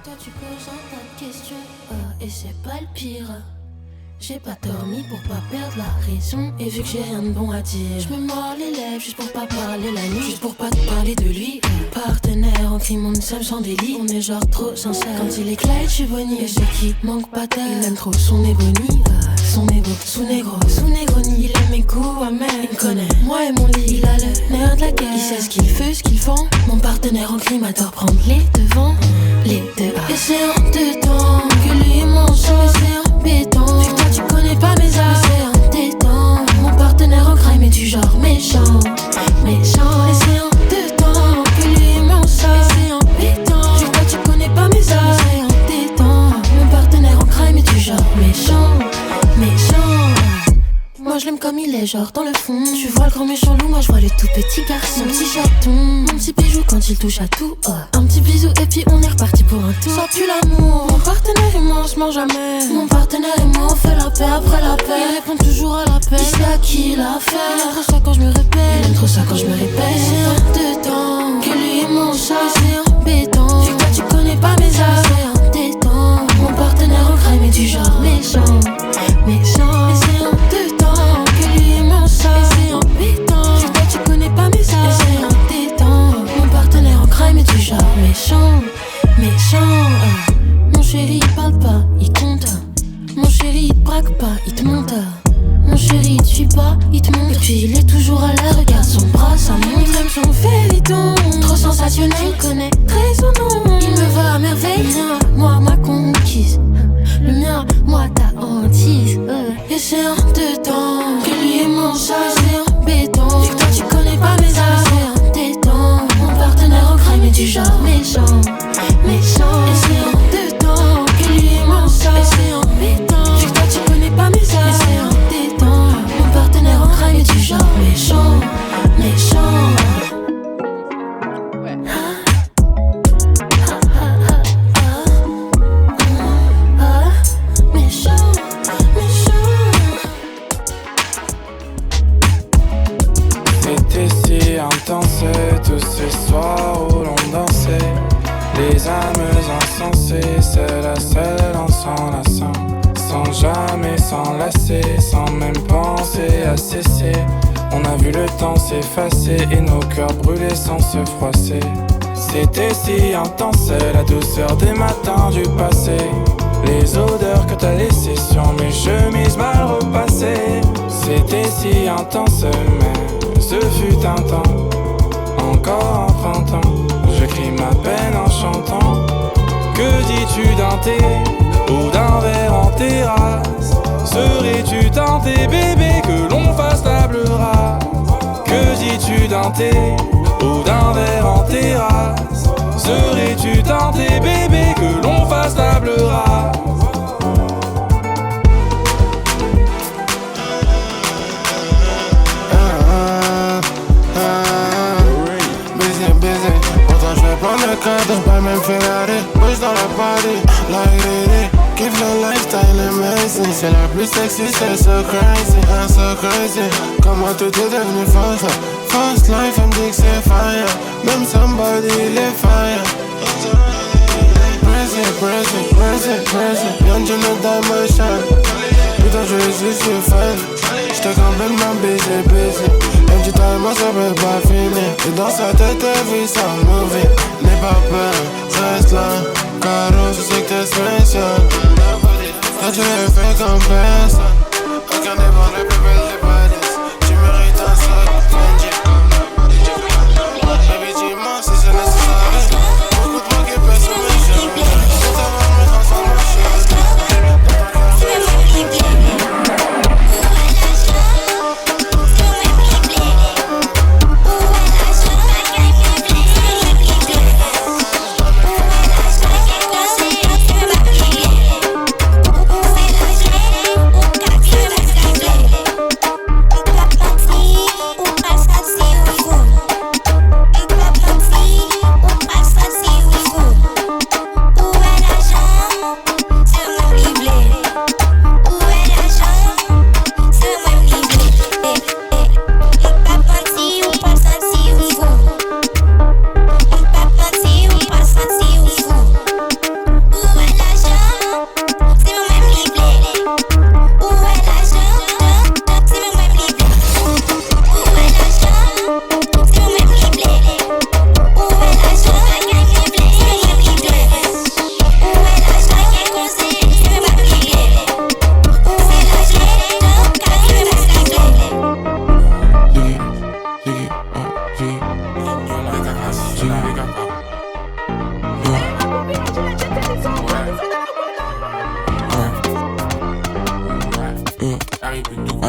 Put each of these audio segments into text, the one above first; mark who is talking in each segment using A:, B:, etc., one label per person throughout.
A: Toi tu poses un tas de questions, et c'est pas le pire. J'ai pas dormi pour pas perdre la raison. Et vu que j'ai rien de bon à dire, je me mords les lèvres juste pour pas parler la nuit. Juste pour pas te parler de lui. Partenaire en crime, on ne s'aime sans délit. On est genre trop sincère. Quand il éclate, je suis bonnie. Et ceux qui manquent pas d'air, il aime trop son égonie. Son égo, sous négroni. Il aime mes coups amers. Il me connaît, moi et mon lit. Il a le nerf de la guerre. Il sait ce qu'il fait, ce qu'il font. Mon partenaire en crime adore prendre les devants. Les deux. Et c'est en dedans que lui et mon sang. Et c'est embêtant. Vu que toi tu connais pas mes armes. Et c'est entêtant. Mon partenaire en crime est du genre méchant. Méchant. Et c'est en dedans que lui et mon sang. Et c'est embêtant. Vu que toi tu connais pas mes armes. Et c'est entêtant. Mon partenaire en crime est du genre méchant. Moi je l'aime comme il est, genre dans le fond. Tu vois le grand méchant loup, moi je vois le tout petit garçon. Mon petit chaton, mon petit bijou quand il touche à tout. Un petit bisou et puis on est reparti pour un tour. Ça pue l'amour, mon partenaire et moi on se ment jamais. Mon partenaire et moi on fait la paix après la paix. Il répond toujours à la paix, il sait à qui il a affaire. Il aime trop ça quand je me répète, il aime trop ça quand je me répète. C'est un dedans, que lui et mon chat. C'est embêtant, vu que toi tu connais pas mes armes. C'est entêtant, mon partenaire en crime est du genre méchant. Méchant, et c'est un dedans que lui et mon chat. Et c'est embêtant, vu que toi tu connais pas mes armes. Et c'est entêtant, mon partenaire en crime est du genre méchant. Méchant, mon chéri il parle pas, il compte. Mon chéri il te braque pas, il te monte. Mon chéri il te suit pas, il te monte. Et puis il est toujours à l'air, regarde son bras, ça montre. J'aime son feuilleton, trop sensationnel. Je connais très son nom, il me va à merveille. Moi ma conquise, le mien, moi ta hantise. Et c'est en dedans que lui et mon chat. C'est embêtant, vu que toi tu connais pas mes armes. C'est entêtant, mon partenaire en crime est du genre méchant. Méchant, et c'est en dedans que lui et mon chat. Et c'est embêtant, vu que toi tu connais pas mes armes. Et c'est entêtant, mon partenaire en crime est du genre méchant. Méchant.
B: Intense, tous ces soirs où l'on dansait, les âmes insensées, c'est la seule en s'enlaçant, sans jamais s'enlacer, sans même penser à cesser. On a vu le temps s'effacer et nos cœurs brûler sans se froisser. C'était si intense, la douceur des matins du passé, les odeurs que t'as laissées sur mes chemises mal repassées. C'était si intense, mais ce fut un temps, encore en printemps, je crie ma peine en chantant. Que dis-tu d'un thé ou d'un verre en terrasse? Serais-tu tenté, bébé, que l'on fasse table rase? Que dis-tu d'un thé ou d'un verre en terrasse? Serais-tu tenté, bébé, que l'on fasse table rase?
C: Prends le cadre, pas même Ferrari. Bouge dans la party, like Riri. Kiffe le lifestyle amazing. C'est la plus sexy, c'est so crazy, so crazy. Comment tout est devenu fast? Fast life, elle me dit que c'est fire. Même somebody, il est fire. Crazy, crazy, crazy, crazy. Young Johnny Dimension. Putain, je suis fan. J'te complète ma busy. Un petit time, ça peut pas finir. Et dans sa tête, elle vit sa movie. N'aie pas peur, reste là. Caro, je sais que t'es spécial. Toi, tu le fais comme personne. Aucun des bons, les plus belles des bodies. Tu mérites un sac, Fendi. Baby, dis-moi si c'est nécessaire. Beaucoup de mots qui pèsent sur mes cheveux. C'est ta main, me transforme en chose.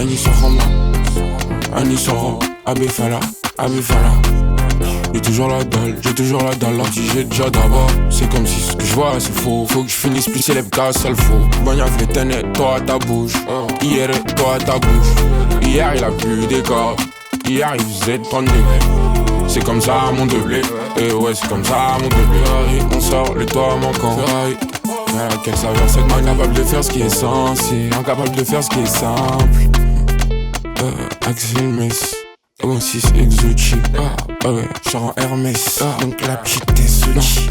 C: Aïni Soroma, Aïni Soro, Abefala. J'ai toujours la dalle, l'anti j'ai déjà d'abord. C'est comme si ce que je vois c'est faux. Faut que je finisse plus célèbre qu'à ça le faux. Bagnac les ténèbres, toi à ta bouche. Hier, toi à ta bouche. Hier il a plu des corps. Hier il faisait 30 degrés. C'est comme ça mon doublé. Et ouais c'est comme ça mon doublé. On sort les toits manquants. Quelle saveur cette main, incapable de faire ce qui est censé. Incapable de faire ce qui est simple. Axel Mess. 6 exotique, ouais, genre en Hermès, donc la petite est sous.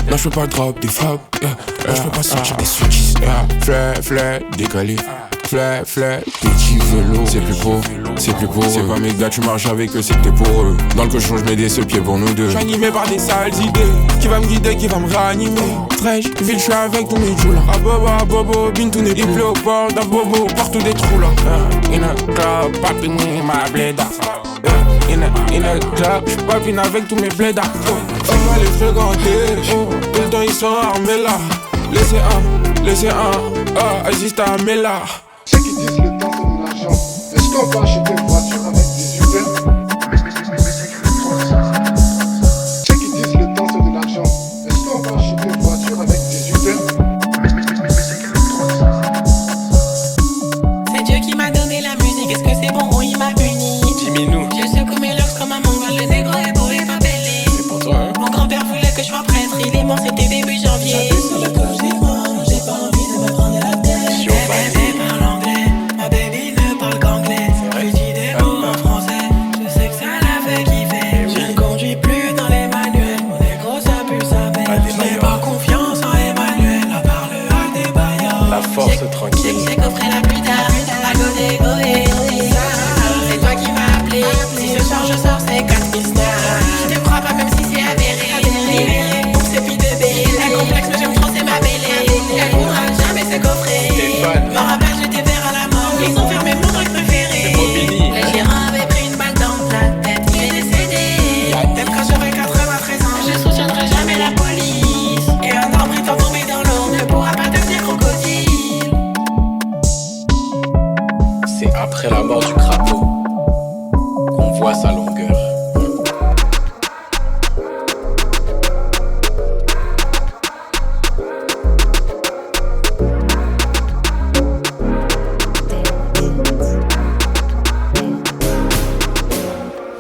C: Non, je peux pas drop des frappes, je peux pas sortir des sous-cheese, fleur, décalé, fleur, petit vélo, c'est plus beau, c'est pas mes gars, tu marches avec eux, c'est que t'es pour eux. Dans le cochon, je mets des seuls pieds pour nous deux. J'suis animé par des sales idées, qui va me guider, qui va me réanimer. Fresh, ville, j'suis avec tous mes joues là. Ah bobo, bin, tout n'est il pleut au bord d'un bobo, partout des trous là. In a club, papi, ma bléda. In a club, j'suis pas fine avec tous mes blédards. On va les fréquenter, tout le temps ils sont armés là. Laissez un, assiste à Mela.
D: Ceux qui disent le temps c'est de l'argent. Est-ce qu'on peut acheter une voiture avec des Uber? Ceux qui disent le temps c'est de l'argent. Est-ce qu'on peut acheter une voiture avec des Uber?
E: C'est Dieu qui m'a donné la musique, est-ce que c'est bon ou il m'a puni?
B: Dis-nous.
E: Je secoue mes locks comme un mongol, le négro est beau et pas bêlé.
B: C'est pour toi hein.
E: Mon grand-père voulait que je sois prêtre, il est mort, c'était début janvier. Sur la gauche des mains, j'ai pas envie de me prendre la tête. Bébé parle anglais, ma baby ne parle qu'anglais. Je dis des mots en français, je sais que ça la fait kiffer. Je ne conduis plus dans les manuels, mon négro ça pue sa mère. Je n'ai pas confiance en Emmanuel, à part le hack des bailleurs.
B: La force tranquille.
E: J'ai coffré la plus tard, à côté, c'est toi qui m'as appelé. Si ce soir je sors, c'est 4000 stars. Je te crois pas, même si c'est avéré. Pour ce pis de bébé, elle complexe, mais j'aime trop, c'est ma belle. Elle voudra jamais se coffrer. Me rappelle, j'étais vers à la mort. Ils ont fermé mon truc préféré. Le gérant avait pris une balle dans la tête, il est décédé. Même quand j'aurai 93 ans, je soutiendrai jamais la police. Et un arbre étant tombé dans l'eau ne pourra pas devenir crocodile.
B: C'est après la mort du crapaud qu'on voit sa longueur.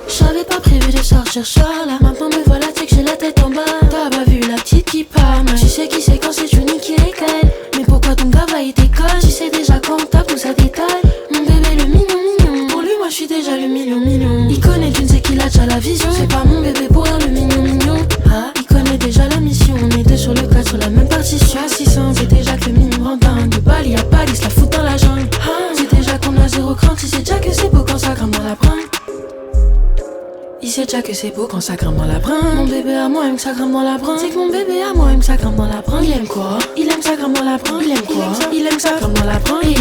A: J'avais pas prévu de sortir là. Maintenant me voilà, tu sais que j'ai la tête en bas. T'as pas vu la petite qui parle. Tu sais qui c'est quand c'est Johnny qui régale. Mais pourquoi ton gars va y t'école? Tu sais déjà quand on tape où ça détaille. Mon bébé le mignon. Pour lui moi je suis déjà le million. Il connaît, tu ne sais qu'il a déjà la vision. C'est pas mon bébé pour rien le mignon. Ah, il connaît déjà la mission. On est deux sur le cadre sur la même partition. À 600, c'est déjà que le mignon me rend dingue. Le bal, il a pas, il se la fout dans la jungle. Ah, c'est déjà qu'on a zéro crainte. Tu sais déjà que c'est beau quand ça grimpe dans la bringue. Il sait déjà que c'est beau quand ça grimpe dans la bringue. Mon bébé à moi aime que ça grimpe dans la bringue. C'est que mon bébé à moi aime que ça grimpe dans la bringue. Il aime quoi? Il aime que ça grimpe dans la bringue. Il aime quoi? Il aime que ça grimpe dans la bringue. Et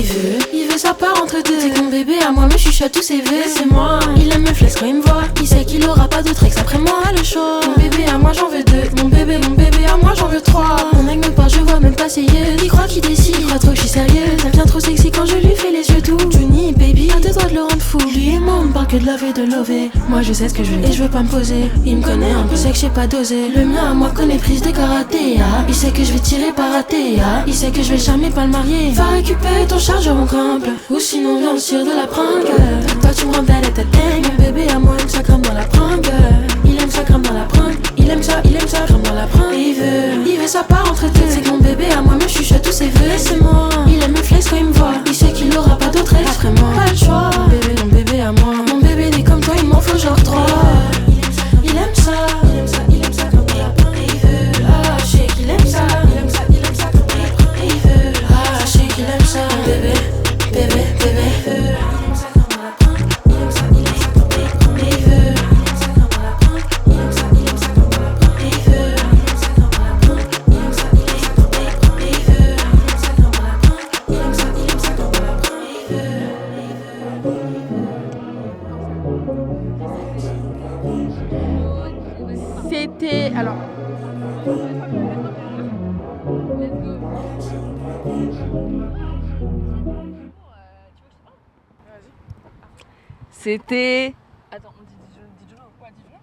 A: il veut sa part entre deux. C'est que mon bébé à moi me chuchote tous ses vœux. C'est moi. Il aime me flex quand il me voit. Il sait qu'il aura pas d'autre ex après moi le choix. Mon bébé à moi j'en veux deux. Mon bébé à moi j'en veux trois. Mon mec me parle, je vois même pas ses yeux. Il croit qu'il décide, il croit trop que je suis sérieuse. Elle vient trop sexy quand je lui fais les yeux doux. Johnny, baby, a deux droits de le rendre fou. Lui et moi on me parle que de love et de lover. Moi je sais ce que je veux et je veux pas me poser. Il me connaît un peu, sait que j'ai pas dosé. Le mien à moi connaît prise de karaté. Il sait que je vais tirer par raté. Il sait que je vais jamais pas le marier. Va récupérer ton chargeur, on grimpe. Ou sinon viens on se tire de la pringue. Toi tu me rends belle et t'es dingue. Mon bébé à moi aime ça grimpe dans la pringue. Il aime ça grimpe dans la pringue. Il aime ça grimpe dans la pringue. Et il veut sa part entre deux. C'est que mon bébé à moi me chuchote tous ses vœux. C'est moi. Il aime me flex quand il me voit. Il sait qu'il aura pas d'autre ex après moi. Pas le choix. Mon bébé à moi. Mon bébé n'est comme toi, il m'en faut genre 3. Il aime ça quand on la prend. Il veut lâcher qu'il aime ça. Il aime ça quand on la prend. Il veut lâcher qu'il aime ça. Bébé. Il aime ça quand on la prend. Il aime ça quand on la prend. Il veut. Il aime ça quand on la prend. Il aime ça quand on la prend. Il veut. Il aime ça quand on la prend. Il aime ça quand on la prend. Il veut. Il aime ça quand on la prend. Il aime ça quand on la prend. Il veut.
F: C'était alors. C'était... Attends, on dit Dijuno. Ouais, Dijuno.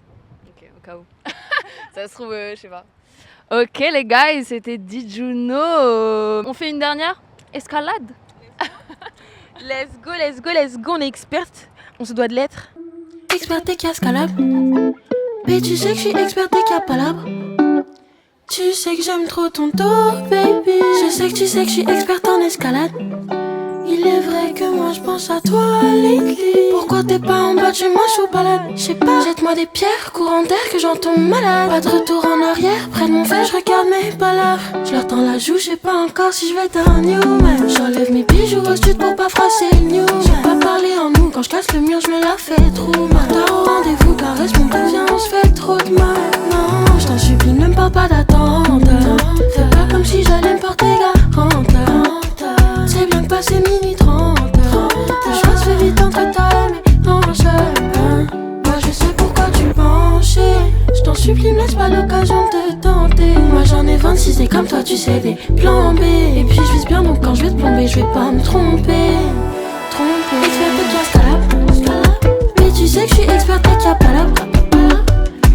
F: Ok, au cas où. Ça se trouve, je sais pas. Ok les gars, c'était Dijuno. On fait une dernière escalade.
G: Let's go, let's go, let's go. On est experte. On se doit de l'être.
A: Experte qui escalade. Mais tu sais que je suis experte qui a palabre. Tu sais que j'aime trop ton dos, baby. Je sais que tu sais que je suis experte en escalade. Il est vrai que moi je pense à toi lately. Pourquoi t'es pas en bas de chez moi, je suis balade. Je sais pas, jette-moi des pierres, courant d'air que j'en tombe malade. Pas de retour en arrière, près de mon fait, je regarde mes palabres. Je leur tends la joue, je sais pas encore si je vais être un Newman. J'enlève mes bijoux au sud pour pas froisser le new. J'ai pas parlé en nous, quand je casse le mur, je me la fais trop mal. T'as au rendez-vous, caresse mon pouce, viens, on se fait trop de mal. Non, je t'en supplie, ne me parle pas d'attente. Fais pas comme si j'allais me porter garante. C'est bien que passé minuit 30. Le choix se fait vite entre ta et mes hanches. Moi je sais pourquoi tu penches. Je t'en supplie, me laisse pas l'occasion de te tenter. Moi j'en ai 26 et comme toi tu sais des plans B. Et puis je vise bien donc quand je vais te plomber, je vais pas me tromper. Experte qui escalade. Mais tu sais que je suis experte qui a palabre.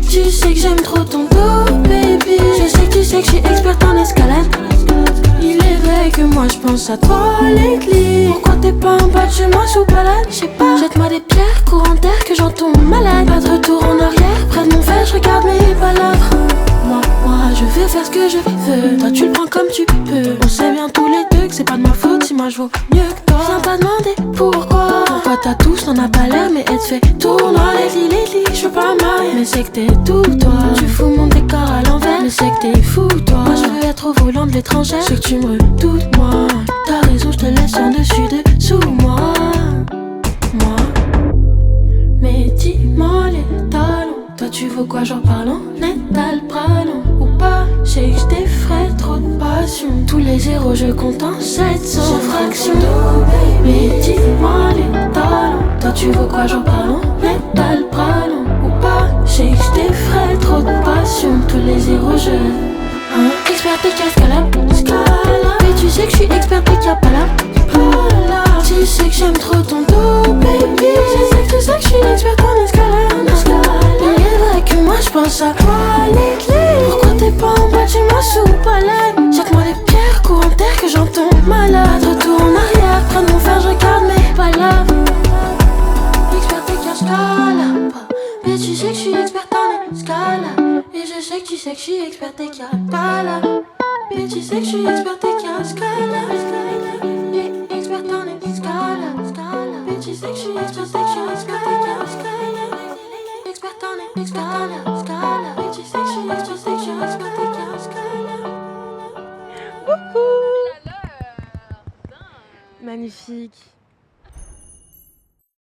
A: Tu sais que j'aime trop ton dos, baby. Je sais que tu sais que je suis experte en escalade. Il est vrai que moi je pense à toi lately. Pourquoi t'es pas en bas de chez moi sous balade? Je sais pas, jette-moi des pierres, courant d'air que j'en tombe malade. Pas de retour en arrière, près de mon fer, je regarde mes palabres. Moi, je vais faire ce que je veux. Toi tu le prends comme tu peux. On sait bien tous les deux que c'est pas de ma faute si moi je vaux mieux que toi. Viens pas demander pourquoi. Pourquoi t'as tous, t'en as pas l'air mais elle te fait tournoir. Lately, je veux pas marier. Mais c'est que t'es tout toi. Tu fous mon décor à l'envers. Mais c'est que t'es fou toi. Moi je veux être au volant de l'étrangère. Je sais que tu me redoutes moi. T'as raison, je te laisse en dessus dessous moi. Mais dis-moi les talons. Toi tu veux quoi, genre parlant net t'as le bras long ou pas? Je sais que je t'effraie trop de passion. Tous les zéros je compte en 700 fractions. Mais dis-moi les talons. Toi tu veux quoi, genre parlant net t'as le bras long ou pas? Je sais que je t'effraie trop de passion. Tous les zéros je experte qui escalade. Mais tu sais que je suis experte qui a palabre. Tu sais que j'aime trop ton dos, baby. Je sais que tu sais que je suis experte en escalade. Il est vrai que moi je pense à toi lately. Pourquoi t'es pas en bas de chez moi sous palais? Jette-moi des pierres, courant d'air que j'en tombe malade. Retour en arrière, près de mon fer, je regarde mes palabres. Experte qui escalade. Mais tu sais que je suis experte en escalade. Et je sais que tu sais que je suis experte qui a palabre. Mais tu sais que je suis experte qui a escalade. Experte en escalade. Mais tu sais que je suis experte qui a escalade. Experte en escalade. Mais tu sais que je suis experte qui a escalade.
G: Magnifique.